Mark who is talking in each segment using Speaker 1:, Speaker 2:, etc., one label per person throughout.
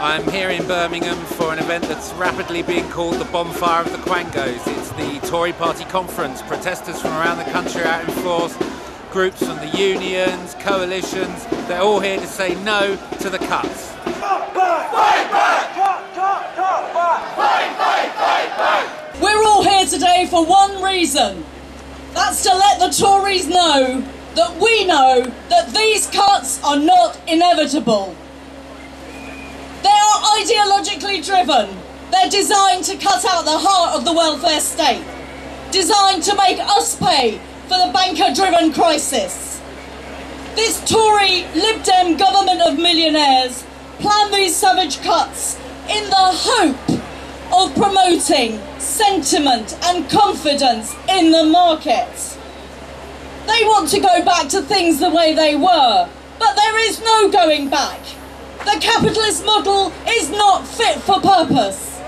Speaker 1: I'm here in Birmingham for an event that's rapidly being called the Bonfire of the Quangos. It's the Tory Party conference. Protesters from around the country are out in force, groups from the unions, coalitions, they're all here to say no to the cuts.
Speaker 2: Fight back!
Speaker 3: We're all here today for one reason. That's to let the Tories know that we know that these cuts are not inevitable. They are ideologically driven. They're designed to cut out the heart of the welfare state, designed to make us pay for the banker-driven crisis. This Tory Lib Dem government of millionaires planned these savage cuts in the hope of promoting sentiment and confidence in the markets. They want to go back to things the way they were, but there is no going back. The capitalist model is not fit for purpose.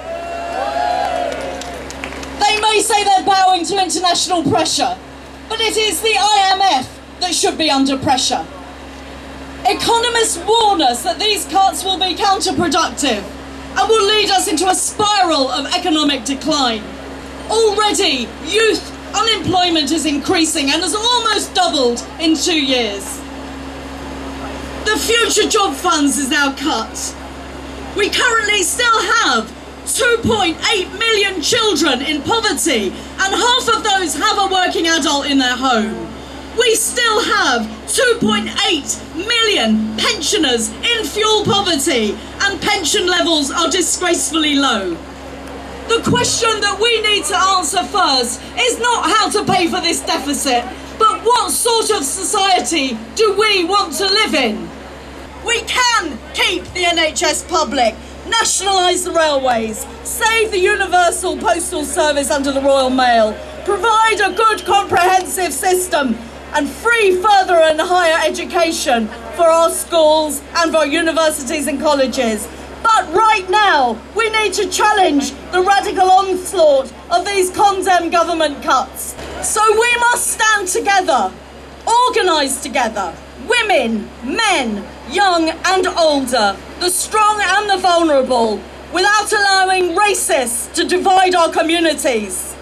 Speaker 3: They may say they're bowing to international pressure, but it is the IMF that should be under pressure. Economists warn us that these cuts will be counterproductive and will lead us into a spiral of economic decline. Already, youth unemployment is increasing and has almost doubled in 2 years. The Future Job Funds is now cut. We currently still have 2.8 million children in poverty, and half of those have a working adult in their home. We still have 2.8 million pensioners in fuel poverty, and pension levels are disgracefully low. The question that we need to answer first is not how to pay for this deficit, but what sort of society do we want to live in? We can keep the NHS public, nationalise the railways, save the universal postal service under the Royal Mail, provide a good comprehensive system and free further and higher education for our schools and for our universities and colleges. But right now, we need to challenge the radical onslaught of these condemned government cuts. So we must stand together, organise together, women, men, young and older, the strong and the vulnerable, without allowing racists to divide our communities.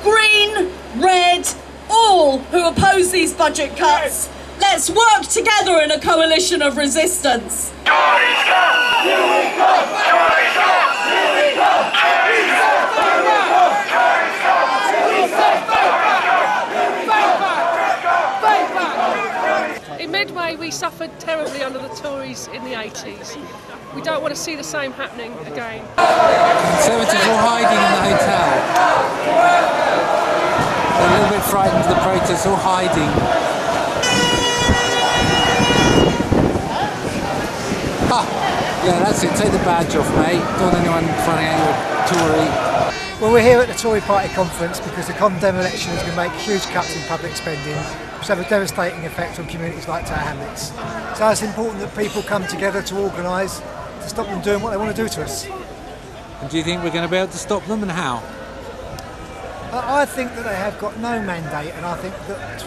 Speaker 3: Green, red, all who oppose these budget cuts, let's work together in a coalition of resistance.
Speaker 2: Tories come! Here we come! Tories come! Here we come! Tories come! Here we come! Tories come! Here we come!
Speaker 4: In Medway, we suffered terribly under the Tories in the 80s. We don't want to see the same happening again.
Speaker 1: Conservatives were hiding in the hotel. They're a little bit frightened of the protests, all hiding. Yeah, that's it. Take the badge off, mate. Don't want anyone finding out you're a Tory.
Speaker 5: Well, we're here at the Tory Party conference because the condemned election is going to make huge cuts in public spending, which have a devastating effect on communities like Tower Hamlets. So it's important that people come together to organise to stop them doing what they want to do to us.
Speaker 1: And do you think we're going to be able to stop them, and how?
Speaker 5: I think that they have got no mandate, and I think that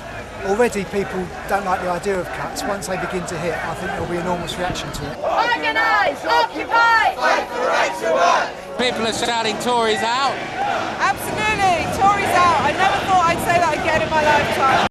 Speaker 5: already people don't like the idea of cuts. Once they begin to hit, I think there'll be enormous reaction to it.
Speaker 6: Organise! Occupy!
Speaker 2: Fight for the right to work!
Speaker 1: People are shouting Tories out.
Speaker 6: Absolutely! Tories out! I never thought I'd say that again in my lifetime.